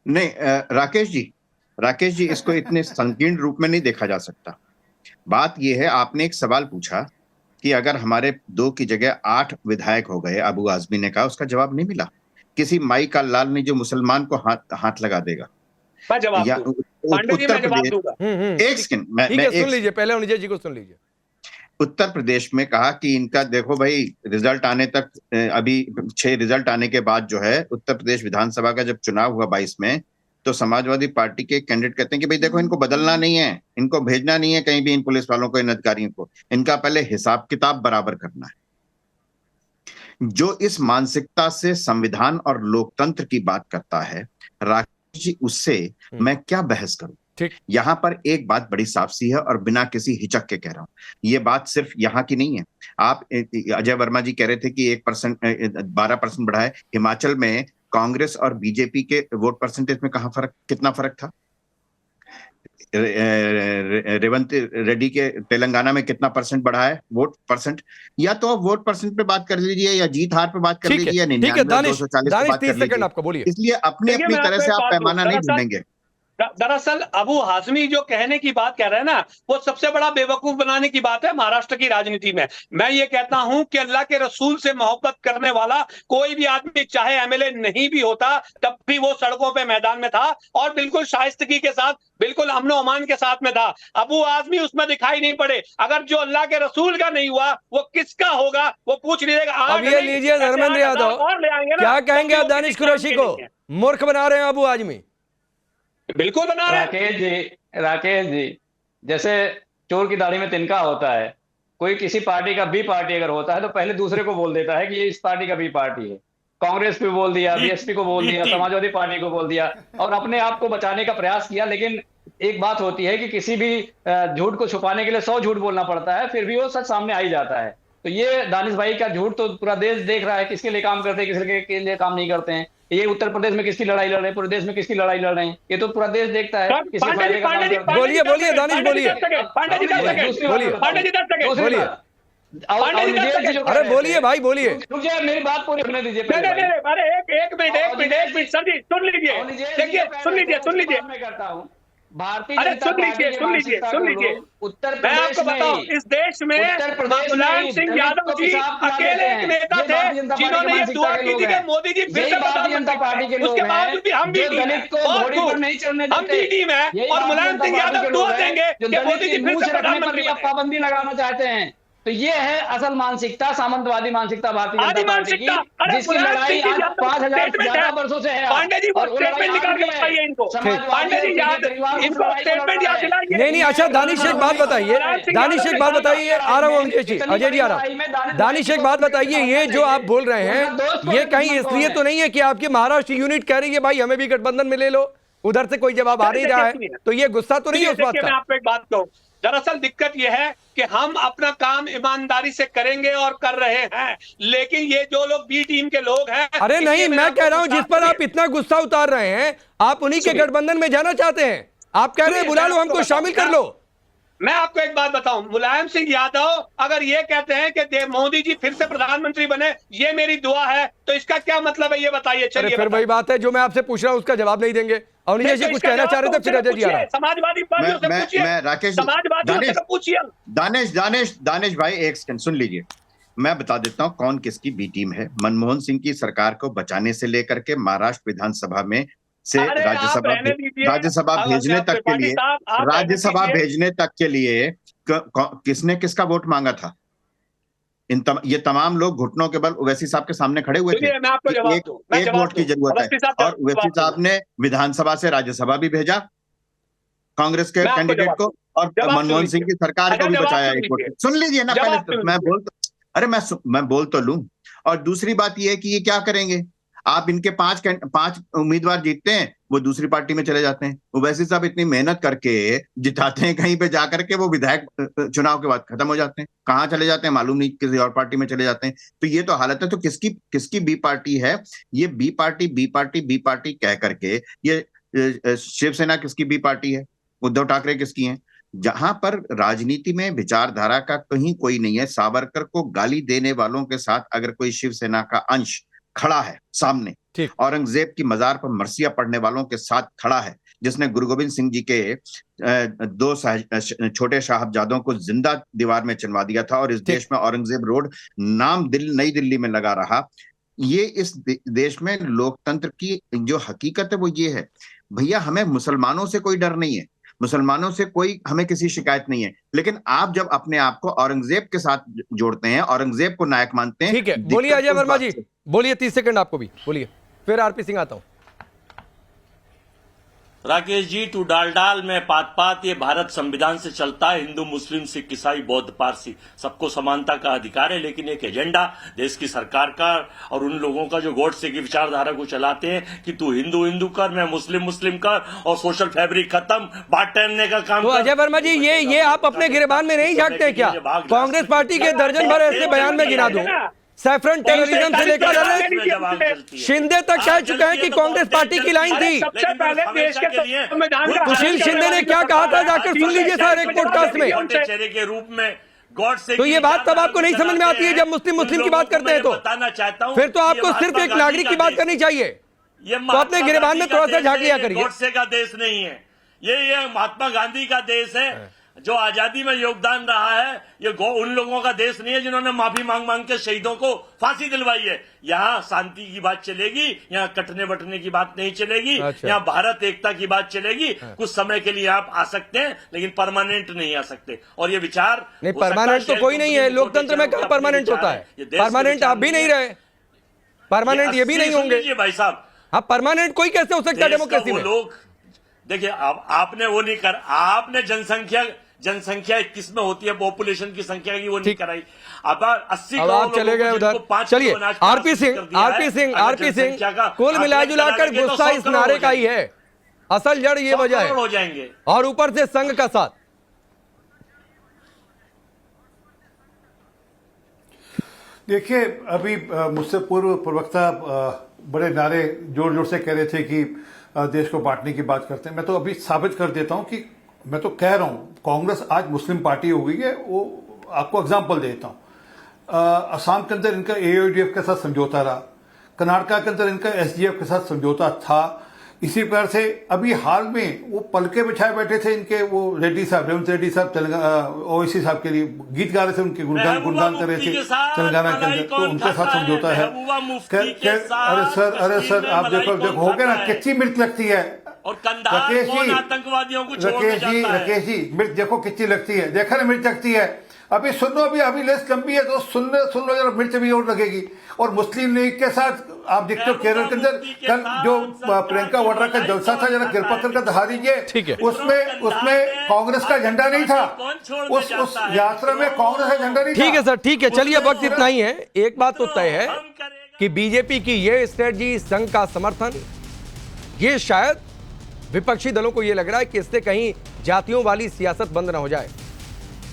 नहीं राकेश जी इसको इतने संकीर्ण रूप में नहीं देखा जा सकता। बात यह है, आपने एक सवाल पूछा कि अगर हमारे 2 की जगह 8 विधायक हो गए, अबू आजमी ने कहा, उसका जवाब नहीं मिला। किसी माई का लाल नहीं जो मुसलमान को हाथ लगा देगा। मैं जवाब या दूं पांडे जी, मैं जवाब दूंगा। एक सेकंड, ठीक है, सुन लीजिए पहले अनुजय जी को सुन लीजिए। उत्तर प्रदेश में कहा कि इनका देखो भाई, रिजल्ट आने तक अभी 6 रिजल्ट आने के बाद जो है उत्तर प्रदेश विधानसभा का जब चुनाव हुआ 22 में, तो समाजवादी पार्टी के कैंडिडेट कहते हैं कि भाई देखो, इनको बदलना नहीं है, इनको भेजना नहीं है कहीं भी, इन पुलिस वालों को, इन अधिकारियों को, इनका पहले हिसाब किताब बराबर करना है। जो इस मानसिकता से संविधान और लोकतंत्र की बात करता है राकेश जी, उससे मैं क्या बहस करूं। यहां पर एक बात बड़ी साफ सी है और बिना किसी हिचक के कह रहा हूं, ये बात सिर्फ यहां की नहीं है। आप अजय वर्मा जी कह रहे थे कि 1% 12% बढ़ा है। हिमाचल में कांग्रेस और बीजेपी के वोट परसेंटेज में कितना फर्क था? रेवंत रेड्डी के तेलंगाना में कितना परसेंट बढ़ा है वोट परसेंट? या तो आप वोट परसेंट पे बात कर लीजिए, या जीत हार पे बात कर लीजिए, या 99-240 पे बात कर लीजिए। इसलिए अपनी अपनी तरह से आप पैमाना नहीं ढूंढेंगे। दरअसल अबू हाशमी जो कहने की बात कह रहे हैं ना, वो सबसे बड़ा बेवकूफ बनाने की बात है महाराष्ट्र की राजनीति में। मैं ये कहता हूं कि अल्लाह के रसूल से मोहब्बत करने वाला कोई भी आदमी, चाहे एमएलए नहीं भी होता, तब भी वो सड़कों पे मैदान में था और बिल्कुल शाइस्तगी के साथ, बिल्कुल अमन ओमान के साथ में था। अबू आजमी उसमें दिखाई नहीं पड़े। अगर जो अल्लाह के रसूल का नहीं हुआ, वो किसका होगा वो पूछ लीजिएगा। अब ये लीजिए धर्मेंद्र यादव, क्या कहेंगे आप दानिश कुरैशी को? मूर्ख बना रहे हैं अबू आजमी। बिल्कुल बना रहे। राकेश जी, जैसे चोर की दाढ़ी में तिनका होता है, कोई किसी पार्टी का बी पार्टी अगर होता है तो पहले दूसरे को बोल देता है कि ये इस पार्टी का बी पार्टी है। कांग्रेस को बोल दिया, बीएसपी को बोल दिया, समाजवादी पार्टी को बोल दिया और अपने आप को बचाने का प्रयास किया। लेकिन एक बात होती है कि किसी भी झूठ को छुपाने के लिए 100 झूठ बोलना पड़ता है, फिर भी वो सच सामने आ ही जाता है। तो ये दानिश भाई का झूठ तो पूरा देश देख रहा है, किसके लिए काम करते हैं, किसके लिए काम नहीं करते हैं। ये उत्तर प्रदेश में किसकी लड़ाई लड़ रहे हैं, पूरे देश में किसकी लड़ाई लड़ रहे हैं, ये तो पूरा देश देखता है। किसके फायदे का काम करते हैं। बोलिए बोलिए दानिश, बोलिए बोलिए। अरे बोलिए भाई, बोलिए। मुझे मेरी बात पूरी होने दीजिए। अरे एक मिनट सर जी, सुन लीजिए, देखिए सुन लीजिए मैं करता हूँ। भारतीय सुन लीजिए उत्तर मैं आपको बताऊं, इस देश में मुलायम सिंह यादव जी अकेले एक नेता थे जिन्होंने ये दुआ की थी कि मोदी जी फिर से भारतीय जनता पार्टी के लोग, उसके बावजूद भी हम भी दलित को घोड़ी पर नहीं चढ़ने देते, हम भी टीम है और मुलायम सिंह यादव दुआ देंगे कि मोदी जी फिर से प्रधानमंत्री बने। पाबंदी लगाना चाहते हैं। तो ये है असल मानसिकता, सामंतवादी मानसिकता भारतीय जनता पार्टी की, जिसकी लड़ाई आज 5000 ज्यादा वर्षों से है। पांडे जी वो स्टेटमेंट निकाल के बताइए इनको। पांडे जी याद, इनको स्टेटमेंट याद दिलाइए। नहीं अच्छा, दानिश एक बात बताइए, आ रहा हूँ अजय जी आ रहा हूँ। दानिश एक बात बताइए, ये जो आप बोल रहे हैं ये कहीं इसलिए तो नहीं है कि आपकी महाराष्ट्र यूनिट कह रही है भाई हमें भी गठबंधन में ले लो, उधर से कोई जवाब आ नहीं रहा है, तो ये गुस्सा तो नहीं है उस बात का? मैं आपको एक बात कहूं, दरअसल दिक्कत यह है कि हम अपना काम ईमानदारी से करेंगे और कर रहे हैं, लेकिन ये जो लोग बी टीम के लोग हैं। अरे नहीं, मैं कह रहा हूं जिस पर आप इतना गुस्सा उतार रहे हैं, आप उन्हीं के गठबंधन में जाना चाहते हैं। आप कह रहे हैं बुला लो, हमको शामिल कर लो। मैं आपको एक बात बताऊं, मुलायम सिंह यादव अगर ये कहते हैं कि मोदी जी फिर से प्रधानमंत्री बने, ये मेरी दुआ है, तो इसका क्या मतलब है ये बताइए। चलिए फिर वही बात है जो मैं आपसे पूछ रहा हूं, उसका जवाब नहीं देंगे। और ये कुछ कहना चाह रहे थे, फिर अजय जी आ रहा है। समाजवादी पार्टियों से पूछिए, राकेश समाजवादियों से पूछिए। दानिश भाई एक सेकंड सुन लीजिए, मैं बता देता हूं कौन किसकी बी टीम है। मनमोहन सिंह की सरकार को बचाने से लेकर के महाराष्ट्र विधानसभा में से राज्यसभा भेजने तक के लिए, राज्यसभा भेजने तक के लिए किसने किसका वोट मांगा था? ये तमाम लोग घुटनों के बल ओवैसी साहब के सामने खड़े हुए थे। एक वोट की जरूरत है, और ओवैसी साहब ने विधानसभा से राज्यसभा भी भेजा कांग्रेस के कैंडिडेट को, और मनमोहन सिंह की सरकार को भी बचाया एक वोट। सुन लीजिए ना पहले, मैं बोल तो लूं। और दूसरी बात यह है कि ये क्या करेंगे, आप इनके 5 उम्मीदवार जीतते हैं, वो दूसरी पार्टी में चले जाते हैं। ओवैसी साहब इतनी मेहनत करके जिताते हैं, कहीं पे जाकर के वो विधायक चुनाव के बाद खत्म हो जाते हैं। कहाँ चले जाते हैं मालूम नहीं, किसी और पार्टी में चले जाते हैं। तो ये तो हालत है। तो किसकी बी पार्टी है ये? बी पार्टी कह करके ये शिवसेना किसकी बी पार्टी है? उद्धव ठाकरे किसकी है? जहां पर राजनीति में विचारधारा का कहीं कोई नहीं है। सावरकर को गाली देने वालों के साथ अगर कोई शिवसेना का अंश खड़ा है सामने, ठीक। औरंगजेब की मजार पर मरसिया पढ़ने वालों के साथ खड़ा है, जिसने गुरु गोविंद सिंह जी के दो छोटे साहबजादों को जिंदा दीवार में चिनवा दिया था, और इस देश में औरंगजेब रोड नाम नई दिल्ली में लगा रहा। ये इस देश में लोकतंत्र की जो हकीकत है वो ये है, भैया हमें मुसलमानों से कोई डर नहीं है, मुसलमानों से कोई हमें किसी शिकायत नहीं है, लेकिन आप जब अपने आप को औरंगजेब के साथ जोड़ते हैं, औरंगजेब को नायक मानते हैं। ठीक है, बोलिए अजय वर्मा जी, बोलिए 30 सेकंड आपको भी, बोलिए, फिर आरपी सिंह आता हूं। राकेश जी, तू डाल डाल में पात पात, ये भारत संविधान से चलता है। हिंदू मुस्लिम सिख ईसाई बौद्ध पारसी सबको समानता का अधिकार है, लेकिन एक एजेंडा देश की सरकार का और उन लोगों का जो गॉडसे की विचारधारा को चलाते हैं कि तू हिंदू हिंदू कर, मैं मुस्लिम मुस्लिम कर, और सोशल फैब्रिक खत्म, बांट टहलने का काम। तो अजय वर्मा जी, ये आप अपने गिरबान में नहीं झांकते क्या? कांग्रेस पार्टी के दर्जन भर ऐसे बयान में गिना दूं, सैफरन टेररिज्म से लेकर शिंदे तक कह चुके हैं कि कांग्रेस पार्टी की लाइन थी। सबसे पहले देश के सुशील शिंदे ने क्या कहा था, जाकर सुन लीजिए सर एक पॉडकास्ट में। चेहरे के रूप में गॉड से, तो ये बात तब आपको नहीं समझ में आती है जब मुस्लिम की बात करते हैं, तो बताना चाहता हूं, फिर तो आपको सिर्फ एक नागरिक की बात करनी चाहिए। तो अपने गिरबान में थोड़ा सा झांक लिया करिए। गॉडसे का देश नहीं है ये महात्मा गांधी का देश है, जो आजादी में योगदान रहा है। ये उन लोगों का देश नहीं है जिन्होंने माफी मांग मांग के शहीदों को फांसी दिलवाई है। यहाँ शांति की बात चलेगी, यहाँ कटने बटने की बात नहीं चलेगी। अच्छा। यहाँ भारत एकता की बात चलेगी। कुछ समय के लिए आप आ सकते हैं, लेकिन परमानेंट नहीं आ सकते। और ये विचार नहीं, परमानेंट तो कोई नहीं है लोकतंत्र में, कहाँ परमानेंट होता है? परमानेंट आप भी नहीं रहे, परमानेंट ये भी नहीं होंगे भाई साहब। हाँ, परमानेंट कोई कैसे हो सकता है डेमोक्रेसी में? लोग देखिए, आपने वो नहीं कर, आपने जनसंख्या 21 में होती है, पॉपुलेशन की संख्या की वो नहीं कराई। अब 80 अब आप चले गए उधर। चलिए, आरपी सिंह कुल मिलाजुलाकर गुस्सा इस नारे का ही है, असल जड़ ये वजह है, हो जाएंगे और ऊपर से संघ का साथ। देखिए, अभी मुझसे पूर्व प्रवक्ता बड़े नारे जोर जोर से कह रहे थे कि देश को बांटने की बात करते हैं। मैं तो अभी साबित कर देता हूं कि मैं तो कह रहा हूं कांग्रेस आज मुस्लिम पार्टी हो गई है। वो आपको एग्जांपल देता हूं, असम के अंदर इनका AIUDF के साथ समझौता रहा, कर्नाटक के अंदर इनका SDF के साथ समझौता था। इसी प्रकार से अभी हाल में वो पलके बिछाए बैठे थे इनके वो रेड्डी साहब, रेवंत रेड्डी साहब ओवैसी साहब के लिए गीत गा रहे थे, उनके गुणगान कर रहे थे तेलंगाना के अंदर, तो उनके साथ समझौता है। अरे सर आप देखो हो गया ना, कच्ची मिर्च लगती है। राकेश जी मिर्च देखो कितनी लगती है, देखा ना मिर्च लगती है। अभी सुन लो, अभी लिस्ट लंबी है तो सुन लो जरा, मिर्च भी और लगेगी। और मुस्लिम लीग के साथ आप देखते हो केरल के अंदर कल जो प्रियंका वाड्रा का जलसा था, जरा कृपा करके दिखा दीजिए, उसमें कांग्रेस का झंडा नहीं था, उस यात्रा में कांग्रेस का झंडा नहीं था। ठीक है सर, ठीक है, चलिए वक्त इतना ही है। एक बात तो तय है कि बीजेपी की ये स्ट्रेटजी, संघ का समर्थन, ये शायद विपक्षी दलों को ये लग रहा है कि इससे कहीं जातियों वाली सियासत बंद ना हो जाए।